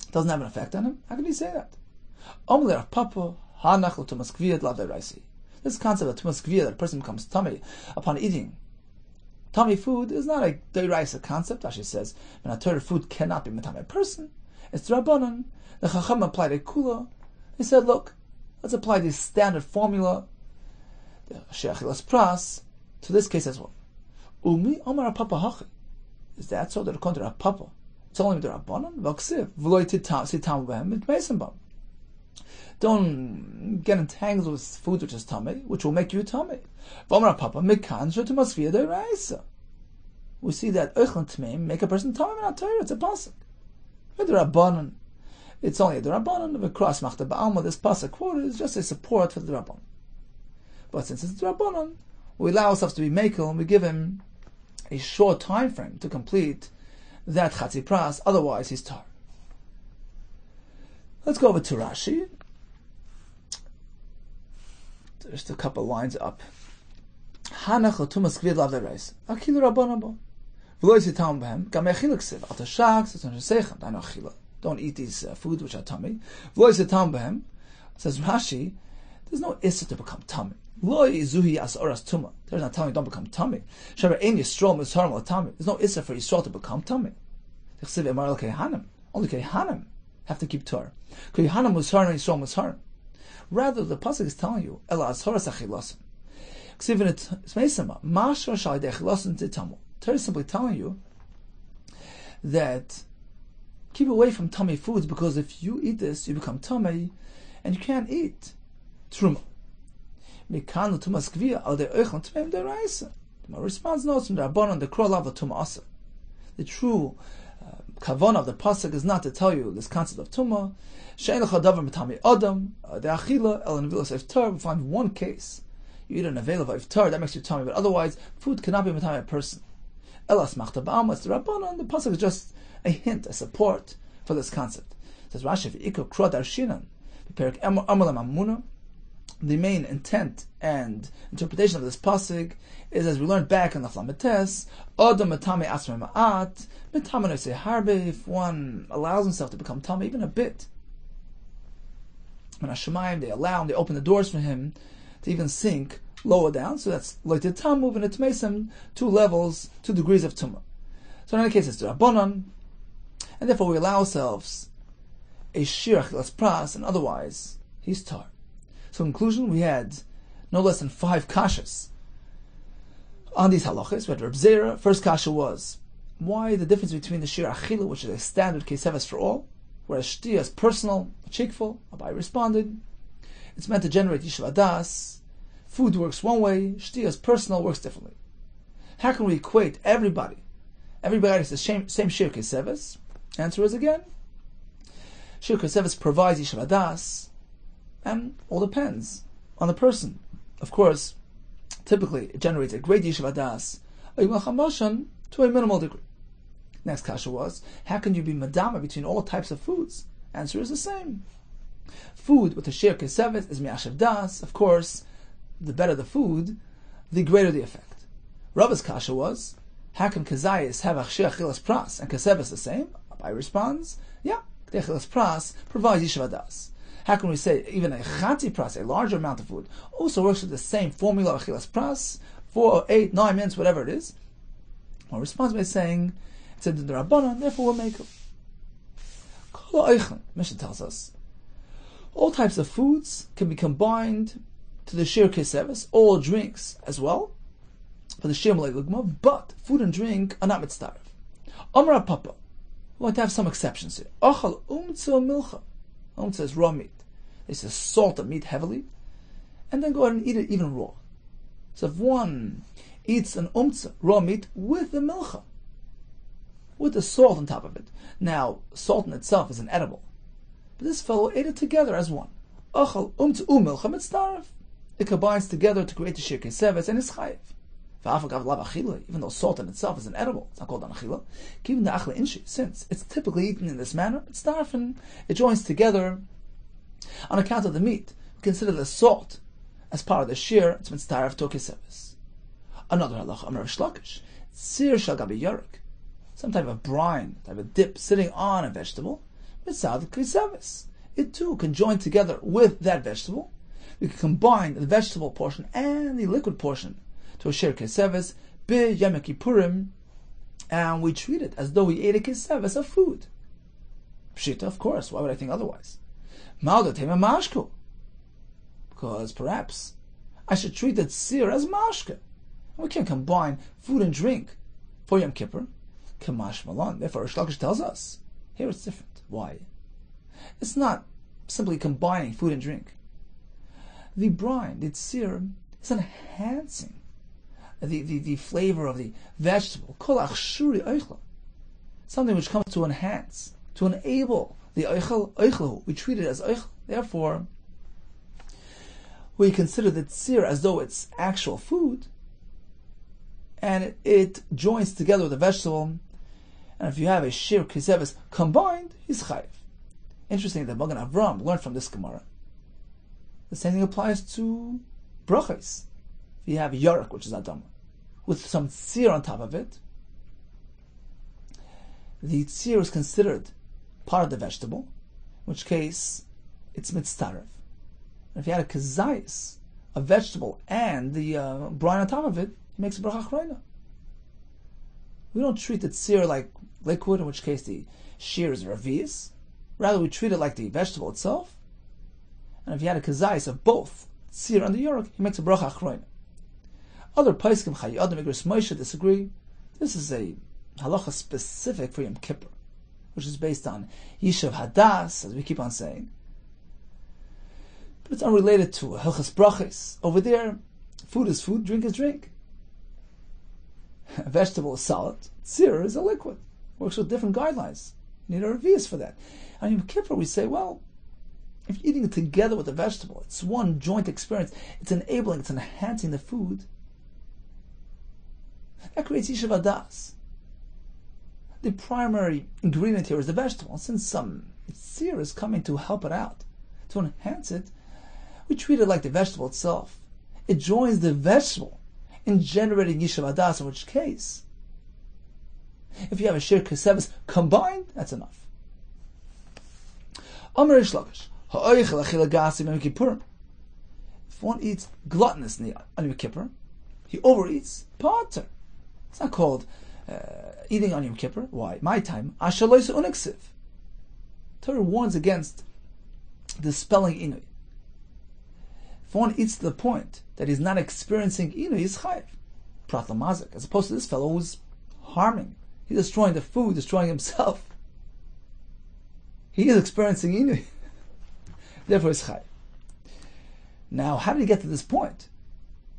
it doesn't have an effect on him. How can you say that? Omler papa hanach l'tumas kviyat lavdei raisi. This concept of tumas kviyah, that a person becomes tummy upon eating tummy food, is not a deiraisa concept. Rashi says, when a Torah food cannot be metameh a person, it's drabanan. The Chacham applied a kula. He said, look, let's apply the standard formula, the shechilas pras, to this case as well. Umi omar papa hachi. Is that so? That according to Papa, it's only the rabbanan. V'ksiv v'loy sitam v'hem mitmesim bam. Don't get entangled with food which is tummy, which will make you tummy. We see that Eichlan Tmeim make a person tummy in our Torah. It's a pasuk. With the Rabbanon, it's only the Rabbanon of a cross machta ba'alma. This pasuk quoted is just a support for the Rabbanon. But since it's the Rabbanon, we allow ourselves to be makel and we give him a short time frame to complete that chatzi pras. Otherwise, he's tar. Let's go over to Rashi. Just a couple lines up. Hanach l'tumas kvid lav lereis. Akilu rabbanan bo. V'lo yisitam b'hem. Gam echila ksiv. Al tashak. Sitzon shesechem. Daino achila. Don't eat these foods which are tummy. V'lo yisitam b'hem. Says Rashi, there's no issa to become tummy. Lo yizuhi as oras tuma. There's not telling you don't become tummy. Shaber ein yisrael misharim l'tummy. There's no issa for Yisrael to become tummy. Chsiv emar l'kehanim. Only kehanim have to keep Torah. Kehanim misharim Yisrael misharim. Rather, the pasuk is telling you, Ela ashoras achilasim. Ksivin it smeisama, mashra shalidei achilasim titamu. Torah is simply telling you that keep away from tummy foods, because if you eat this, you become tummy, and you can't eat truma. Mikanu tumas kviya al de oichon tmeim deraisa. My response notes from the Rabbanon, the kro lav tuma asa. The true kavanah of the pasuk is not to tell you this concept of tuma. She'en lecha davar mitami adam de achila el nevilas iftar. We find one case: you eat an avail of iftar, that makes you tummy, but otherwise, food cannot be mitami a person. Elas machta ba'am. It's the Rabbanon. The pasuk is just a hint, a support for this concept. It says Rashi v'ikol kro darshinan b'perek amalam amuna. The main intent and interpretation of this pasuk is, as we learned back in the Flamites, Adam matame asmer ma'at, mitame noisei harbe. If one allows himself to become tummy even a bit, when Hashemayim, they allow him, they open the doors for him to even sink lower down. So that's like the tamu, and it makes him 2 levels, 2 degrees of tumah. So in any case, it's the Rabbanon, and therefore we allow ourselves a shir achilas pras, and otherwise he's tar. So in conclusion, we had no less than 5 kashas on these halachas. We had Reb Zera. First kasha was, why the difference between the shir achila, which is a standard keseves for all, whereas shtia is personal, cheekful? Abai responded, it's meant to generate yishuv adas. Food works one way, shtia is personal, works differently. How can we equate everybody is the same shir keseves? Answer is again, shir keseves provides yishuv adas, and all depends on the person. Of course, typically it generates a great yishuv adas, to a minimal degree. Next kasha was, how can you be madama between all types of foods? Answer is the same. Food with the shir keseves is mi'ashav das. Of course, the better the food, the greater the effect. Rabba's kasha was, how can kazayis have a shir achilas pras and keseves the same? Abai responds, yeah, the achilas pras provides yishuv adas. How can we say even a chati pras, a larger amount of food, also works with the same formula of achilas pras, 4, 8, 9 minutes, whatever it is? Our response by saying, it's in the Rabbanon, therefore we'll make it. Mishnah tells us, all types of foods can be combined to the shir keseves, all drinks as well, for the shir malay lugma, but food and drink are not mitzdaref. Amar Papa, we want to have some exceptions here. Achal umtza milcha. Umtza is raw meat. They say salt the meat heavily, and then go ahead and eat it even raw. So if one eats an umtza, raw meat, with the milcha, with the salt on top of it. Now, salt in itself is inedible, but this fellow ate it together as one. Achal umtza milcha mitzdaref. It combines together to create the shir keseves and is chayiv. Even though salt in itself is inedible, it's not called an achila. Given the achla inshi, since it's typically eaten in this manner, it's darfin, it joins together on account of the meat. We consider the salt as part of the shir, it's mitzdaref to keseves. Another halacha, Amar Shlakish, sir shal gabi yarek, some type of brine, type of dip sitting on a vegetable, mitzad keseves. It too can join together with that vegetable. We can combine the vegetable portion and the liquid portion to a shir keseves be Yom Kippurim, and we treat it as though we ate a keseves of food. Pshita, of course. Why would I think otherwise? Maldatema mashko, because perhaps I should treat that seer as mashka. We can't combine food and drink for Yom Kippur. Kamash Malon. Therefore, Rish Lakish tells us here it's different. Why? It's not simply combining food and drink. The brine, the tzir, is enhancing the flavor of the vegetable. Kol achshuri oichla. Something which comes to enhance, to enable the oichel. We treat it as oichel. Therefore, we consider the tzir as though it's actual food, and it joins together with the vegetable. And if you have a shir keseves combined, he's chayiv. Interesting that Magen Avram learned from this Gemara. The same thing applies to brachos. If you have yarek, which is adama, with some tzir on top of it, the tzir is considered part of the vegetable, in which case it's mitztarev. And if you had a kazayis, a vegetable, and the brine on top of it, he makes a bracha achrona. We don't treat the tzir like liquid, in which case the shear is revius. Rather, we treat it like the vegetable itself. And if you had a kazayis of both tzir and the yorek, he makes a bracha achrona. Other paiskim Chayyad and Migros Moshe disagree. This is a halacha specific for Yom Kippur, which is based on Yishav Hadas, as we keep on saying. But it's unrelated to Hilchas Brachos. Over there, food is food, drink is drink. A vegetable is solid, tzir is a liquid. Works with different guidelines. You need a revius for that. On Yom Kippur, we say, well, if you're eating it together with the vegetable, it's one joint experience. It's enabling, it's enhancing the food. That creates Yishav Hadas. The primary ingredient here is the vegetable. Since some tzir is coming to help it out, to enhance it, we treat it like the vegetable itself. It joins the vegetable in generating Yishav Hadas, in which case, if you have a shir kesevis combined, that's enough. Amar Rish Lakish, ha'oichel achila gasim Yom Kippurim. If one eats gluttonously on Yom Kippur, he overeats, pater. It's not called eating on Yom Kippur. Why? My time. Ashaloisa uniksiv. Torah warns against dispelling inui. If one eats to the point that he's not experiencing inui, he's chayiv. Prat lamazik. As opposed to this fellow who's harming. He's destroying the food, destroying himself. He is experiencing inui. Therefore he's chayiv. Now, how did he get to this point?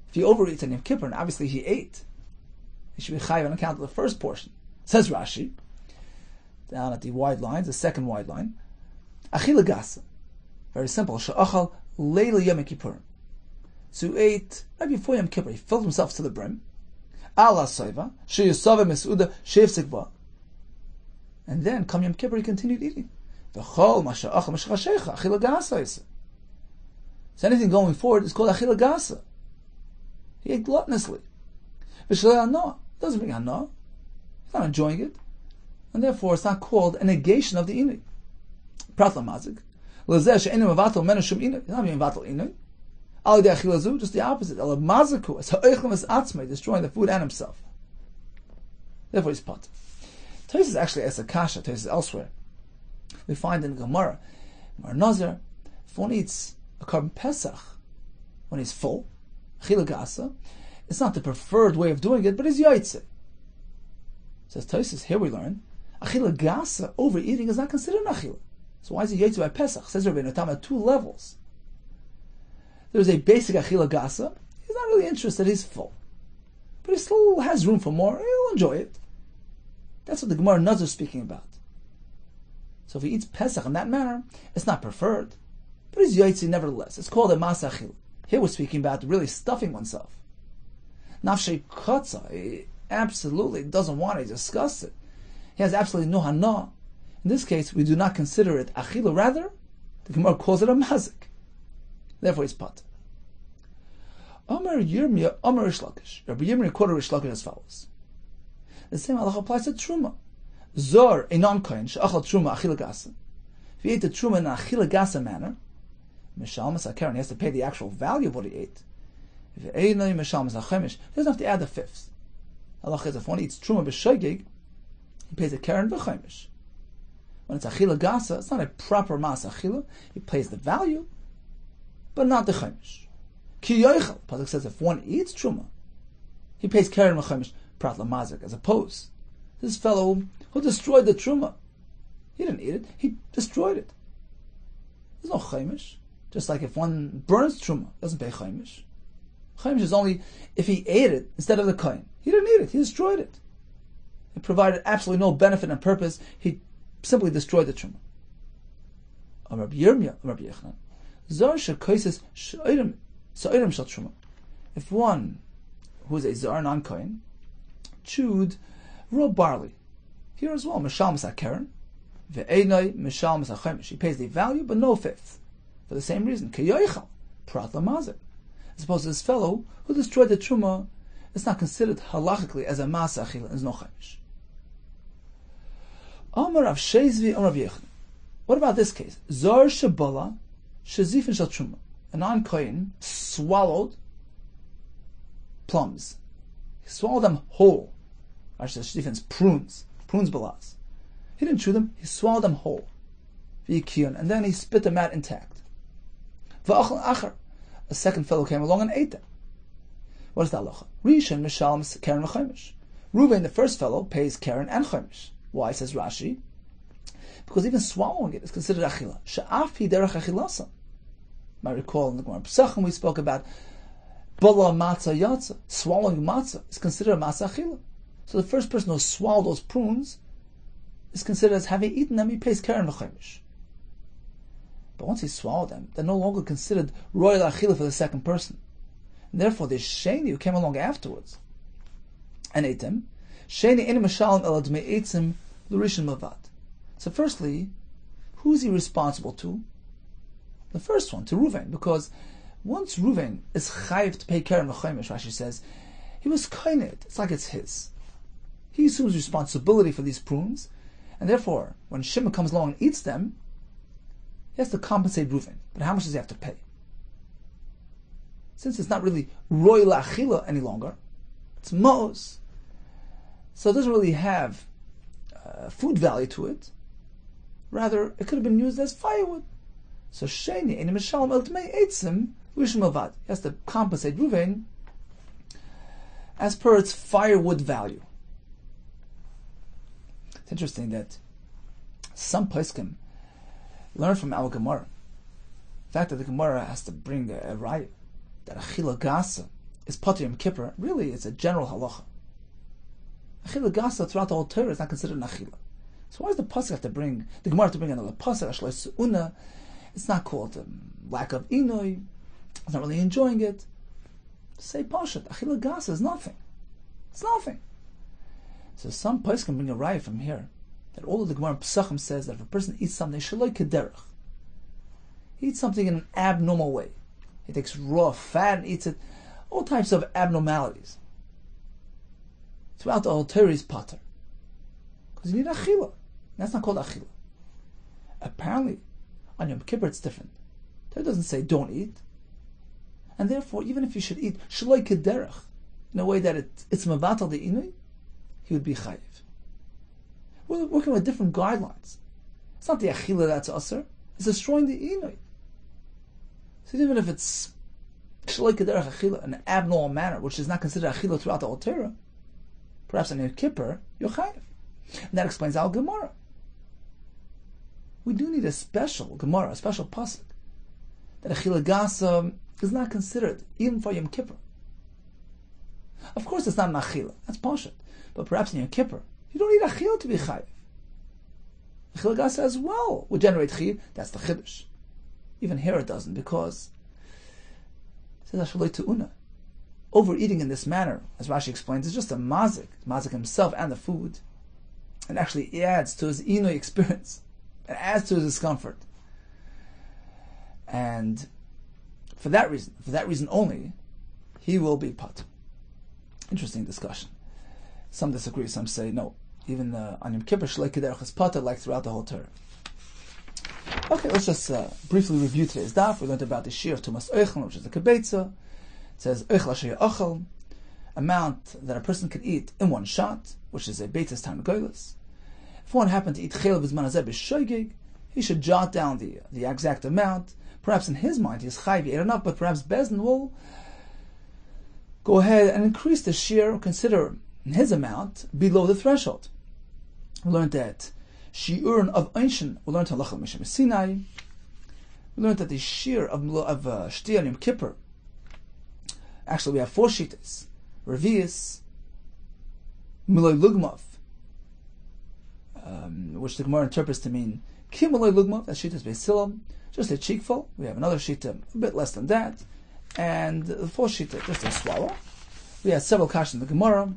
If he overeats on Yom Kippur, and obviously he ate, he should be chayiv on account of the first portion. Says Rashi, down at the wide lines, the second wide line, achila gasa, very simple, she'achal leila Yom Kippurim. So he ate right before Yom Kippur, he filled himself to the brim, ala soiva, she'yusava mes'uda she'ifsik ba. And then, come Yom Kippur, he continued eating. V'chol ma she'achal meshachashecha, achila gasa yisa. So anything going forward is called achila gasa. He ate gluttonously. V'shalei hana, doesn't bring hana. He's not enjoying it. And therefore it's not called a negation of the inui. Prat lamazik. L'zeh she'enu mevatel menu shum inui. He's not being mevatel inui. Al yidei achilazu, just the opposite. El maziku, es ha'oichlem es atzmei, destroying the food and himself. Therefore he's pot. Tais is actually as a kasha, Tais is elsewhere. We find in Gemara, Nazir, if one eats a carbon pesach when he's full, achila gasa, it's not the preferred way of doing it, but it's yaitze. Says Tosis, here we learn, achila gasa, overeating, is not considered an achila. So why is it yaitze by Pesach? Says Rabbi Yehuda at two levels. There's a basic achila gasa. He's not really interested, he's full. But he still has room for more, he'll enjoy it. That's what the Gemara Nazir is speaking about. So if he eats Pesach in that manner, it's not preferred, but it's yaitze nevertheless. It's called a masa achila. Here we're speaking about really stuffing oneself. Nafshei kotza, he absolutely doesn't want to discuss it. He has absolutely no hana. In this case, we do not consider it achila. Rather, the Gemara calls it a mazik. Therefore, it's pat. Amar Yirmiyah, Amar Rish Lakish. Rabbi Yirmiyah quoted Rish Lakish as follows. The same halacha applies to truma. Zor einon kohen she'achal truma achila gasa. If he ate the truma in an achila gasa manner, mishalmas hakeren, he has to pay the actual value of what he ate. If he doesn't have to add the fifths. Halacha is if one eats truma b'shogeg, he pays a keren v'chaimish. When it's achila gasa, it's not a proper mas achila. He pays the value, but not the chaimish. Ki yoichel, Pasuk says if one eats truma, he pays keren v'chaimish prat lamazik. As opposed, this fellow who destroyed the truma, he didn't eat it, he destroyed it. There's no chaimish. Just like if one burns truma, doesn't pay chaimish. Chaimish is only if he ate it instead of the kohen. He didn't eat it, he destroyed it. It provided absolutely no benefit and purpose, he simply destroyed the truma. Rabbi Yirmiyah, Rabbi Yechnan, Zar shekoises sa'irim shel truma. If one who is a zar non-kohen chewed raw barley, here as well, Mishal Masakeren, Ve'enoi mishal misachemish. He pays the value, but no fifth. For the same reason, keyoichal prat lamazik. As opposed to this fellow who destroyed the truma, it's not considered halachically as a masa achila and is no chemish. Amar Rav Shezvi, Amar Rabbi Yehuda. What about this case? Zor shebala shezifin shel truma. A non-kohen swallowed plums. He swallowed them whole. Shifin's prunes balas. He didn't chew them, he swallowed them whole. And then he spit them out intact. A second fellow came along and ate them. What is the halacha? Rishon mishalem keren v'chaimish. Reuven, the first fellow, pays keren and chaimish. Why, says Rashi? Because even swallowing it is considered achila. Sha'af hi derech achilasa. I recall in the Gemara Pesachim we spoke about bala matzah yatza. Swallowing matzah is considered a matzah achila. So the first person who swallowed those prunes is considered as having eaten them, he pays keren v'chaimish. But once he swallowed them, they're no longer considered royal achila for the second person. And therefore the sheni who came along afterwards and ate them, sheni eni mashalim elad me'etzim l'rishon mavad. So firstly, who is he responsible to? The first one, to Reuven, because once Reuven is chayiv to pay keren v'chaimish, Rashi says, he was koined. It's like it's his. He assumes responsibility for these prunes, and therefore, when Shimon comes along and eats them, he has to compensate Reuven. But how much does he have to pay? Since it's not really royal achila any longer, it's mos, so it doesn't really have food value to it. Rather, it could have been used as firewood. So sheni in mishalom eltmei eitzim rishon mavad. He has to compensate Reuven as per its firewood value. It's interesting that some poskim learn from our Gemara. The fact that the Gemara has to bring a raya that achila gasa is patur yom kippur, really it's a general halacha. Achila gasa throughout the whole Torah is not considered an achila. So why does the pasuk have to bring the Gemara to bring another pasuk? Ashlo su'una. It's not called lack of inoi. It's not really enjoying it. Say pashat achila gasa is nothing. It's nothing. So some poskim can bring a raya from here that all of the Gemara Pesachim says that if a person eats something shaloi kederach, he eats something in an abnormal way. He takes raw fat and eats it, all types of abnormalities. Throughout the whole Torah is pater. Because you need achila. That's not called achila. Apparently, on Yom Kippur it's different. Torah doesn't say don't eat. And therefore, even if you should eat shaloi kederach, in a way that it's mavatal the inui, he would be chayiv. We're working with different guidelines. It's not the achila that's aser, it's destroying the inui. So even if it's shaloi kederach achila, in an abnormal manner, which is not considered achila throughout the whole Torah, perhaps on Yom Kippur, you're chayiv. And that explains our Gemara. We do need a special Gemara, a special pasuk, that achila gasa is not considered, even for Yom Kippur. Of course it's not an achila, that's pashat. But perhaps in Yom Kippur, you don't need achila to be chayiv. Achila gasa as well would generate chiyuv. That's the chiddush. Even here it doesn't, because it says ashaloi te'una. Overeating in this manner, as Rashi explains, is just a mazik himself and the food. It actually adds to his inui experience. It adds to his discomfort. And for that reason only, he will be pat. Interesting discussion. Some disagree, some say no. Even on Yom Kippur, shaloi kederach is pater, like throughout the whole Torah. Okay, let's just briefly review today's daf. We learned about the shir of tumas oichel, which is the kibetza. It says oichel asher ya'achel, amount that a person can eat in one shot, which is a beitzas time goylus. If one happened to eat chel of his manazeh b'shoigig, he should jot down the exact amount. Perhaps in his mind he is chayiv, he ate enough, but perhaps Bezdin will go ahead and increase the shir, consider his amount below the threshold. We learned that shi'urin of einshin, we learned halacha mishem Sinai. We learned that the shir of shtiyah Yom Kippur, actually we have 4 shitas: revius, miloi lugmav, which the Gemara interprets to mean kim miloi lugmav. That shita is beisilam, just a cheekful. We have another shita a bit less than that, and the 4th shita just a swallow. We have several kashas in the Gemara.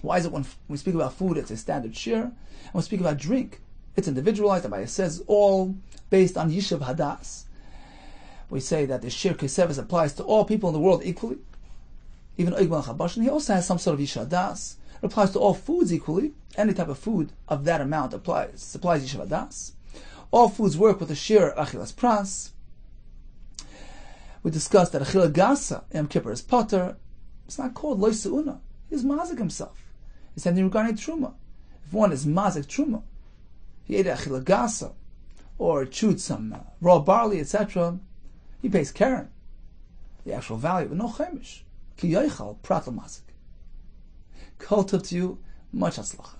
Why is it when we speak about food, it's a standard shir, and when we speak about drink, It's individualized. Abaye says all based on Yishuv Hadas. We say that the Shir Kesevis applies to all people in the world equally. Even Oigmal Chabashin, he also has some sort of Yishuv Hadas. It applies to all foods equally. Any type of food of that amount applies Yishuv Hadas. All foods work with the Shir Achilas Pras. We discussed that Achila Gasa, Yom Kippur is Potter. It's not called Loy Se'una. He's mazik himself. It's something regarding Truma. If one is mazik Truma, he ate Achila Gasa, or chewed some raw barley, etc., he pays Karen, the actual value, but no Chemish. Ki Yoichal Prat L'Mazik. Kol Tov to you, much Hatzlacha.